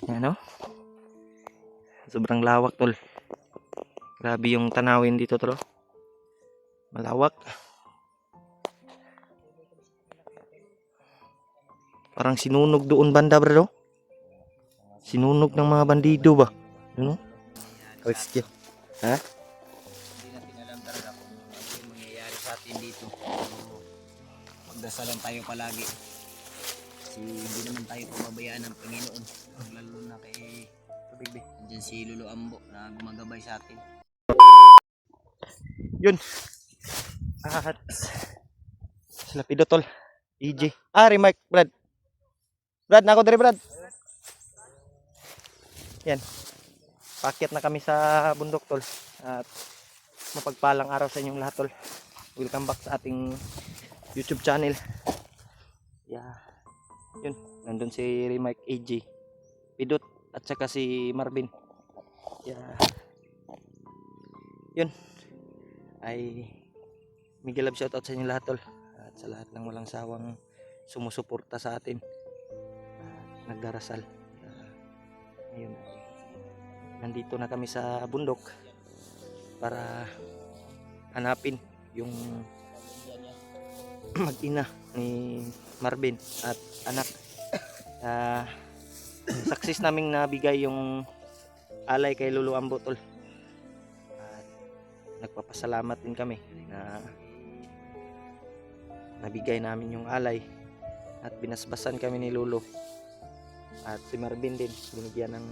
Yan, no? Sobrang lawak, tol. Grabe yung tanawin dito, tol. Malawak. Parang sinunog doon banda, bro. Sinunog ng mga bandido ba? Ano? Rescue. Ha? Hindi natin alam talaga kung ano yung mangyayari sa atin dito. Magdasalan tayo palagi. Kasi hindi naman tayo pababayaan ng Panginoon. Lalo na kay Diyan si Lolo Ambo na gumagabay sa atin. Yun. At sila Pido, tol. EJ. Remark, Brad. Brad, nako diri, Brad. Yan. Paakyat na kami sa bundok, tol. At mapagpalang araw sa inyong lahat, tol. Welcome back sa ating YouTube channel. Yeah. Yun. Nandun si Remark, AJ, Pidot, at saka si Marvin. Yeah. Yun. Ay mega love shoutout sa inyo lahat, tol. At sa lahat ng walang sawang sumusuporta sa atin. Nagdarasal. Ngayon nandito na kami sa bundok para hanapin yung mag-ina ni Marvin at anak. Success naming nabigay yung alay kay Lolo Ambo, tol. At nagpapasalamat din kami na nabigay namin yung alay at binasbasan kami ni Lolo. At si Marvin din binigyan ng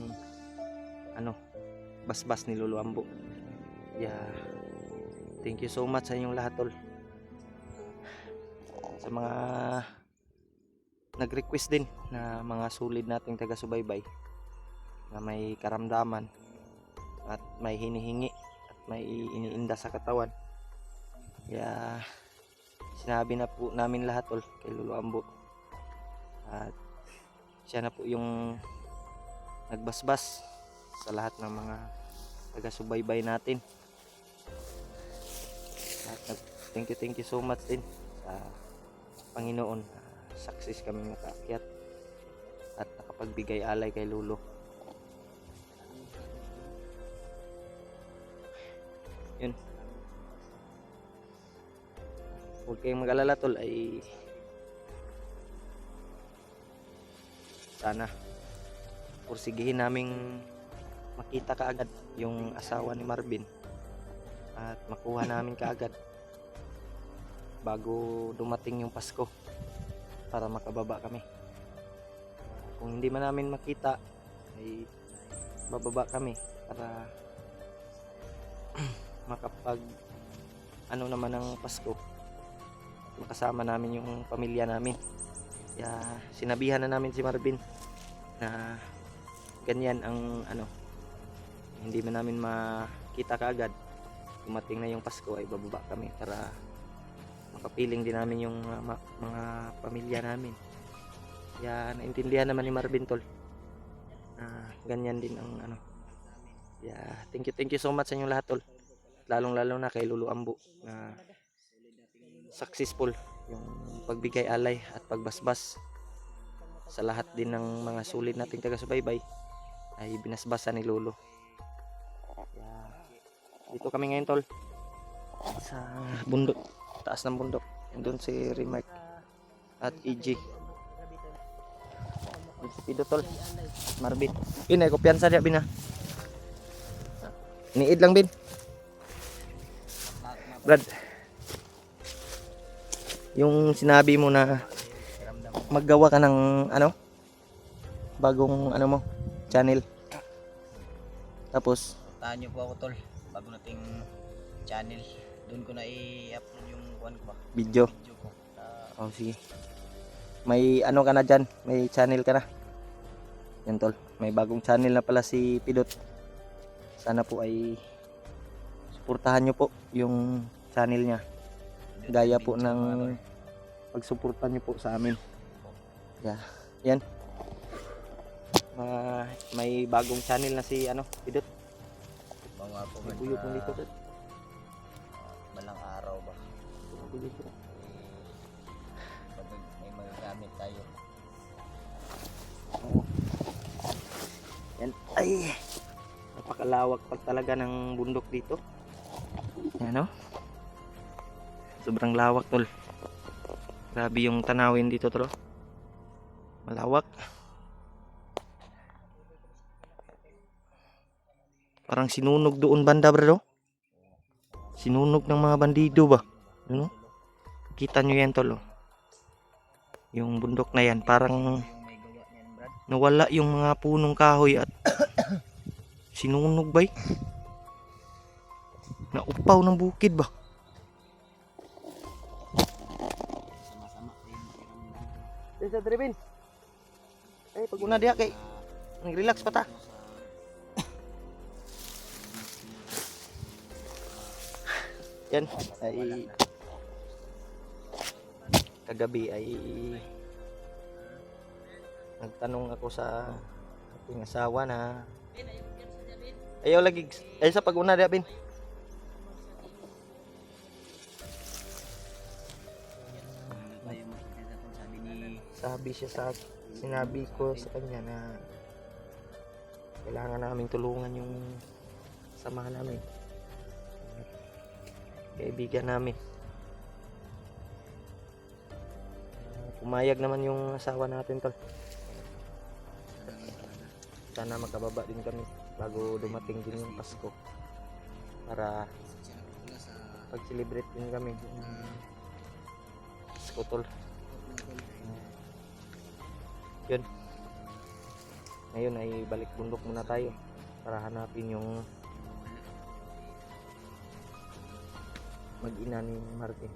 basbas ni Lolo Ambo. Yeah. Thank you so much sa inyong lahat, tol. Sa mga nag-request din na mga solid nating taga-subaybay na may karamdaman at may hinihingi at may iniinda sa katawan. Yeah. Sinabi na po namin lahat, tol, kay Lolo Ambo. At siya na po yung nagbasbas sa lahat ng mga taga-subaybay natin. At thank you so much din sa Panginoon. Success kami nakaakyat at nakapagbigay alay kay Lolo. Yun. Huwag kayong mag-alala, tol, ay sana pursigihin naming makita kaagad yung asawa ni Marvin at makuha namin kaagad bago dumating yung Pasko para makababa kami. Kung hindi man namin makita ay bababa kami para makapag naman ng Pasko, makasama namin yung pamilya namin. Kaya sinabihan na namin si Marvin na ganyan ang hindi man namin makita kaagad, dumating na yung Pasko ay bababa kami para makapiling din namin yung mga pamilya namin. Kaya naintindihan naman ni Marvin, tol, ganyan din ang thank you so much sa inyo lahat, tol, lalong na kay Lolo Ambo na successful yung pagbigay alay at pagbasbas sa lahat din ng mga sulit nating taga-subaybay ay binasbasan ni Lolo. Dito kami ngayon, tol, sa bundok, taas ng bundok. Doon si Remark at EJ. Si Pido, tol, Marvin. Bin ay kumpiyansa dia, bin, ha. Niid lang, bin. Brad, yung sinabi mo na maggawa ka ng bagong mo channel, tapos Puntahan niyo po ako, tol. Bago nating channel. Doon ko na i-upload yung video ko. sige, may ka na dyan, may channel ka na yan, tol. May bagong channel na pala si Pidot. Sana po ay suportahan nyo po yung channel niya, gaya po ng pagsuporta nyo po sa amin. Yan. May bagong channel na si Pidot. Mga po May buyo po dito, tol. Balang araw ba? May magagamit tayo. Ay, napakalawak pa talaga ng bundok dito. Yan o. Sobrang lawak tol. Grabe yung tanawin dito tol. Malawak. Parang sinunog doon banda bro. Sinunog ng mga bandido ba? Ano? Kita nyo yan tol. Yung bundok na yan parang nawala yung mga punong kahoy at sinunog ba? Naupaw ng bukid ba? Sa dribin. Eh pag una diha kay nag-relax pa ta. Yan ay kagabi ay nagtanong ako sa aking asawa na ayaw lagi ay sa pag-una diha bin. Sabi siya sa sinabi ko sa kanya na kailangan namin tulungan yung samahan namin, kaibigan namin. Pumayag naman yung asawa natin tol. Sana magkababa din kami bago dumating din yung Pasko para pag-celebrate din kami yung Pasko tol. Yun. Ngayon ay balik bundok muna tayo para hanapin yung mag-ina ni Martin.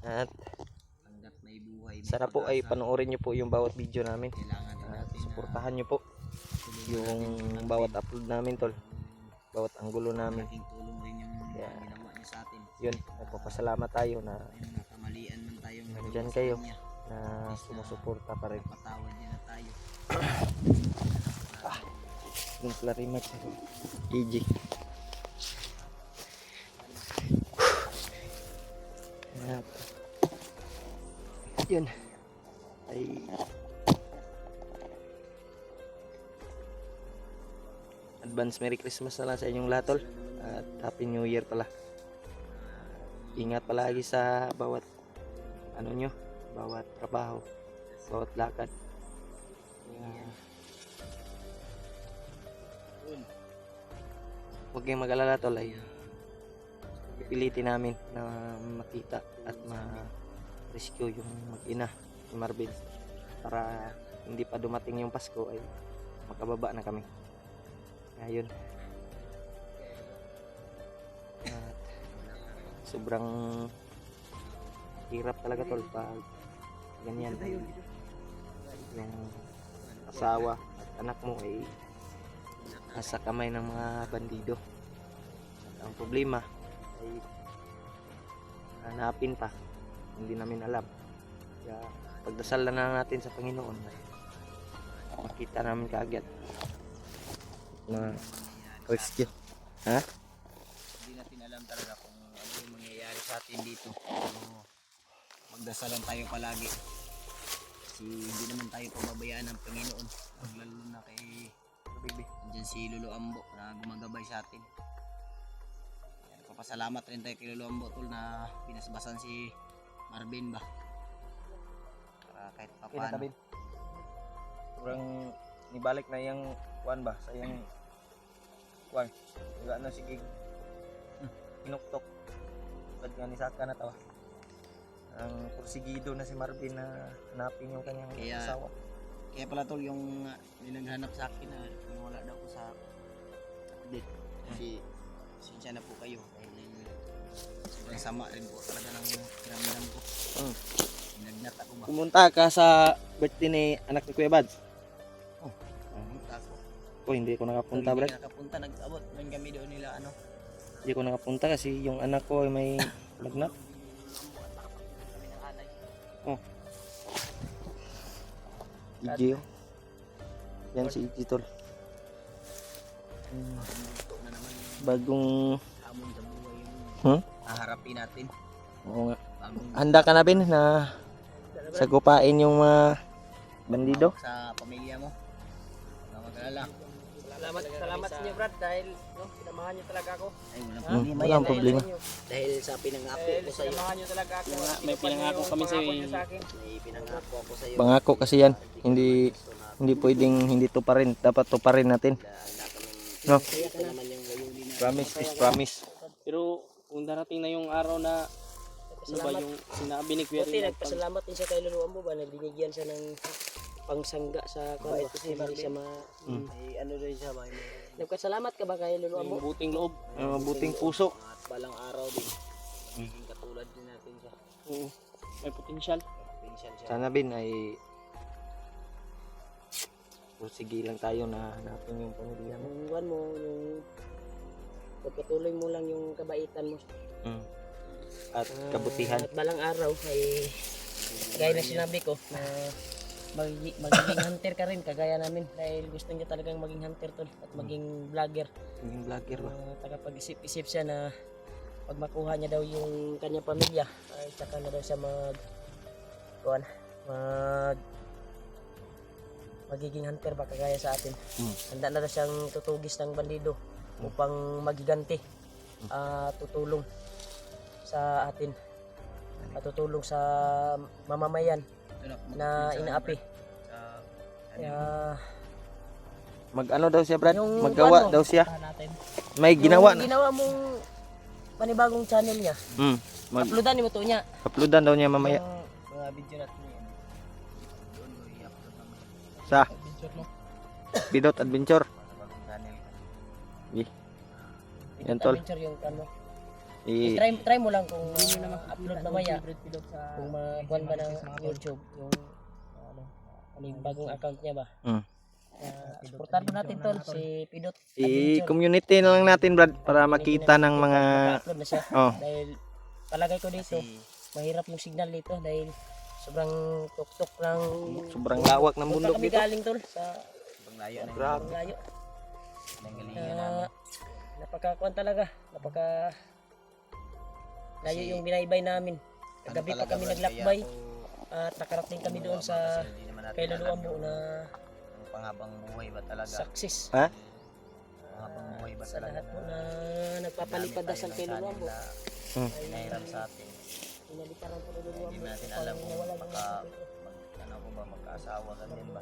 At sana po ay panoorin nyo po yung bawat video namin at suportahan nyo po yung bawat upload namin tol, bawat anggulo namin. Kaya yun, nagpapasalamat tayo na nandyan kayo na sumusuporta pa rin. Yung Clarimax EG. Yun ay advance Merry Christmas na lang sa inyong lahat tol at Happy New Year pala. Ingat palagi sa bawat ano nyo, bawat trabaho, bawat lakad. Huwag kayong mag-alala tol, ay pipilitin namin na makita at ma-rescue yung mag-ina ni Marvin para hindi pa dumating yung Pasko ay makababa na kami. Kaya yun. At sobrang hirap talaga tol pag ganyan yung asawa at anak mo ay nasa kamay ng mga bandido. At ang problema ay hanapin pa, hindi namin alam. Kaya pagdasal na natin sa Panginoon, makita namin kaagad na rescue. Ha? Hindi natin alam talaga kung ano yung mangyayari sa atin dito. So, magdasalan tayo palagi. Kasi hindi naman tayo pababayaan ng Panginoon. Lalo na kay andyan si Lolo Ambo na gumagabay sa atin. Papasalamat rin tayo kay Lolo Ambo tol na pinasbasan si Marvin ba. Para kahit papaano. Kurang nibalik na yung kuan ba sa yung kuan. Wala na sige. Pinuktok. Pag nga ni Saka na tawa. Ang porsigido na si Marvin na hanapin yung kanyang asawa. Kaya pala tol yung nilaghanap sa akin na wala daw ko sa update. Kasi sinsya na po kayo. Sobrang sama rin po talaga ng kiramdam ko. Nagnat ako ba? Pumunta ka sa birthday ni anak ni Kuya Bads? Pumunta ako. Hindi ko nakapunta bro. Hindi nakapunta, nag-abot man kami doon nila ano. Hindi ko nakapunta kasi yung anak ko ay may lagnat. EG oh. Yan si EG tol. Bagong Hamon sa buhay yung haharapin natin. Oo nga. Bagong Handa ka na bin na sagupain yung mga bandido. Sa pamilya mo. Huwag mag-alala. Salamat sa inyo, Brad, dahil sinamahan niyo talaga ako. Ay, walang Hmm, problema walang yan. problema. Dahil sa pinangako ko sa iyo. Sinamahan niyo talaga ako. May pinangako kami sa May pinangako ako sa iyo. Pangako kasi yan. Hindi pwedeng hindi tuparin. Dapat tuparin natin. No? Ito naman yung layunin na. Promise is promise. Pero kung darating na yung araw na ano ba yung sinabi ni Kuya Buti, Rin, nagpasalamat din siya kay Luluan mo ba, binigyan siya ng pangsangga sa kwan kasi hindi siya May ano rin siya. May Nagpasalamat ka ba kay Luluan mo? mabuting loob. Mabuting puso. at balang araw din. Magiging katulad din natin siya. Oo. May potensyal. Pinsan siya. Sana bin ay sige lang tayo na hanapin yung pamilya mo. Yung kwan mo, yung pagpatuloy mo lang yung kabaitan mo. At kabutihan. At balang araw ay gaya na sinabi ko na magiging hunter ka rin kagaya namin dahil gusto niya talagang maging hunter tol at maging vlogger. Yung vlogger ba? Tagapag-isip-isip siya na pag makuha niya daw yung kanyang pamilya ay tsaka na daw siya magiging hunter ba kagaya sa atin. Handa na daw siyang tutugis ng bandido upang magiganti, tutulong sa atin at tutulong sa mamamayan na inaapi. Kaya Mag-ano daw siya, Brad? Yung Maggawa ano, daw siya. natin. May ginawa Yung na. ginawa mong panibagong channel niya. Mag-uploadan Uploadan mo to niya. daw niya mamaya. Yung mga video natin yan. Sa Pidot Adventure. Yan, tol. Adventure yung kano. I Try mo lang kung upload mamaya. Kung makuha ba ng YouTube yung ano yung bagong account niya ba. Supportan mo natin tol si Pidot. i-community na lang natin, Brad, para makita ng mga Upload na siya. oh, Dahil palagay ko dito mahirap yung signal dito dahil sobrang tuktok ng sobrang lawak ng Punta bundok kami dito. galing tol sa Pang layo na Grabe. layo. galingan namin. Napakakuan talaga. Layo yung binaybay namin. Kagabi pa kami naglakbay at nakarating kami doon sa kay Luluan mo na Panghabang buhay ba talaga? success. Ha? Panghabang buhay ba Sa talaga? lahat po na nagpapalipad dasal kay Luluan mo. Nahirap sa atin. Inalikaran po ni Luluan Hindi mo. natin alam kung ano ko ba, magkaasawa ka din ba?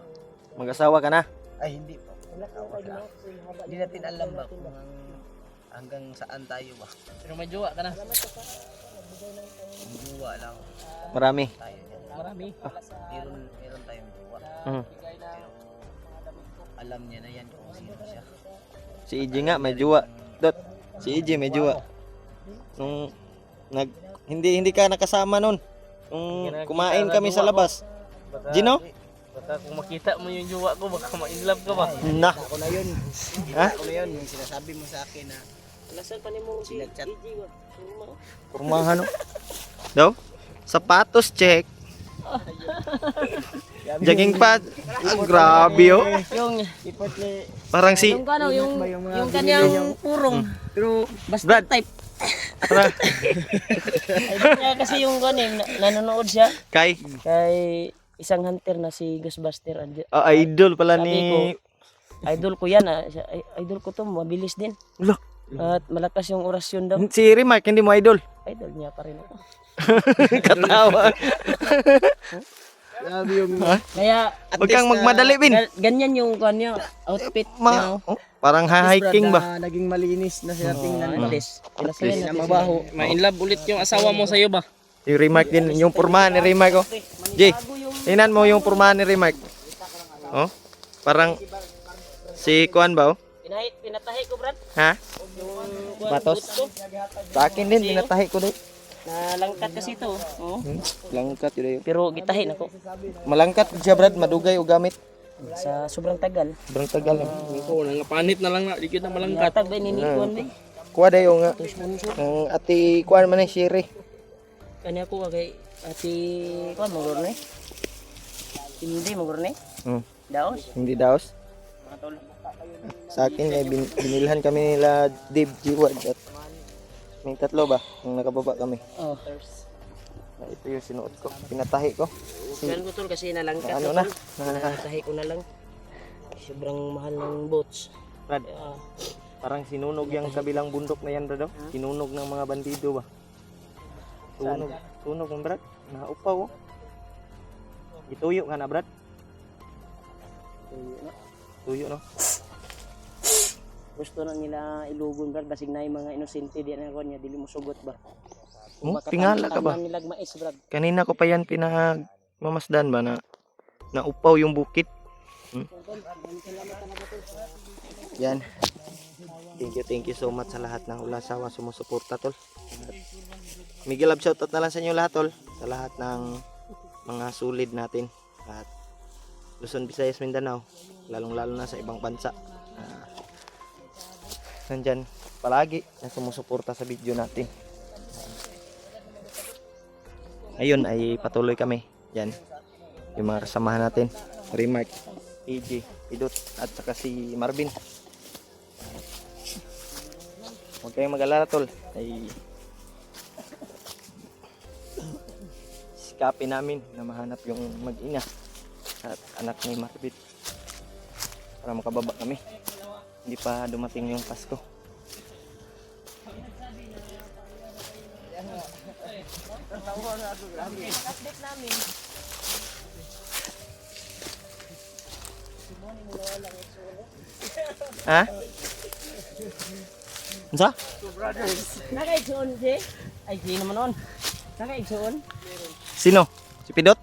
Mag-asawa ka na? Ay, hindi po. Hindi natin alam ba kung hanggang saan tayo ba? Pero may jowa ka na. Ang jowa lang Marami. tayo dyan. Marami. Meron tayong jowa. Pero alam niya na yan kung sino siya. Si EJ nga may jowa. Dot. Si EJ may jowa. Nung hindi ka nakasama nun. Nung kumain kami sa labas. Gino? Baka kung makita mo yung jowa ko, baka ma-inlove ka ba? Na. Ako na yun. Ha? Ako na yun. Yung sinasabi mo sa akin na Nasaan pa ni mo si Sinagchat. EJ ba? Kurmahan no. Daw? Sapatos check. Jogging pad. Grabe oh. Yung Parang si yung kano yung kanyang purong pero basta Brad. type. Para Kaya kasi yung gano'n nanonood siya kay kay isang hunter na si Ghostbuster. idol pala Sabi ni Idol ko yan idol ko to, mabilis din. Lo. At malakas yung orasyon daw. Si Remark, hindi mo idol. Idol niya pa rin ako. Katawa. Kaya Huwag kang magmadali, Bin. ganyan yung kanya outfit niya. Oh, parang hiking ba? Naging malinis na siya tingnan. Mabilis. At Pinasayan least. natin Mabaho. Ma-inlove ulit yung asawa mo sa'yo ba? Yung Remark din, yung purmahan ni Remark oh. Jay, tingnan mo yung purmahan ni Remark. Oh, parang si Kuan ba oh? Pinatahi ko, Brad. Ha? Yung Batos? boots ko. Sa akin din, pinatahi ko din. Nalangkat kasi to. Oh. Langkat yun. Pero gitahin ako. Malangkat siya, Brad, madugay o gamit. Sa sobrang tagal. Sobrang tagal. Oo, nangapanit na lang na. Di kita malangkat. Yatag ba ninikuan ba? Kuha dayo nga. Ang ati Kuan man ni Siri. Kanya ko kay ati kuan mo gurne. Hindi mo gurne. Daos. Hindi daos. Sa akin ay binilhan kami nila Dave Jiwad at may tatlo ba? Nung nakababa kami. Oh. Ito yung sinuot ko. Pinatahi ko. Yan ko tol kasi nalangka Ano na na? tol. Tahi ko na lang. Sobrang mahal ng boats. Brad, Kaya, parang sinunog yung kabilang bundok na yan, Brad. Oh. Sinunog ng mga bandido ba? Sunog. Sunog mo, Brad. Naupaw. Oh. Ituyo ka na, Brad. Tuyo, no? gusto na nila ilugon brad basig na yung mga inosente di na ko niya dili mo sugot ba. Oh, tingala ka ba? Nilag mais brad. Kanina ko pa yan pinagmamasdan ba na naupaw yung bukit. Yan. Thank you so much sa lahat ng ulasawa sumusuporta tol. At Miguel Love shoutout na lang sa inyo lahat tol. Sa lahat ng mga sulid natin. At Luzon, Visayas, Mindanao. Lalong lalo na sa ibang bansa. Nandyan palagi na sumusuporta sa video natin. Ayun ay patuloy kami. Yan. Yung mga kasamahan natin. Remark, AJ, Pidot at saka si Marvin. Huwag kayong mag-alala tol. Ay sikapin namin na mahanap yung mag-ina at anak ni Marvin para makababa kami. Hindi pa dumating yung Pasko. Ha? Ano? Nakaigsoon si? Ay di naman on. Nakaigsoon? Sino? Si Pidot?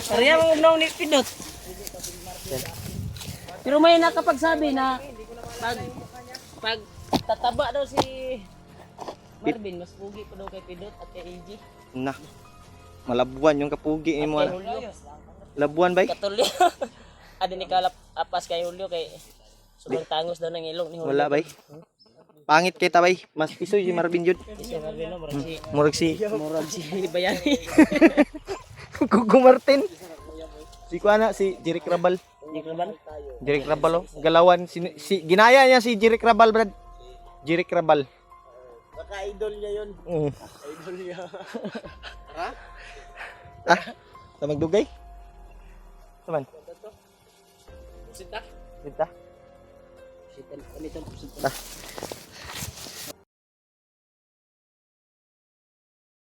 Kaya mo nung ni Pidot. Pero may nakapagsabi na pag tataba daw si Marvin, mas pugi pa daw kay Pidot at kay AJ. Na. Malabuan yung kapugi ni mo. Kay Julio. Labuan ba? Katulyo. Adi ni kalap apas kay Julio kay sobrang tangos daw ng ilong ni Julio. Wala ba? Pangit kay tabay. Mas pisoy si Marvin jud. Si Marvin no, Murag si murag si Bayani. Gugu Martin. Si kuana si Jeric Rabal. Di ko naman. Jeric Rabal oh. Galawan si ginaya niya si Jeric Rabal, Brad. Jeric Rabal. Baka idol niya 'yon. Idol niya. Ha? Ah, ta magdugay? Saman. Sita. Dita. Sita. Ano ito? Ah.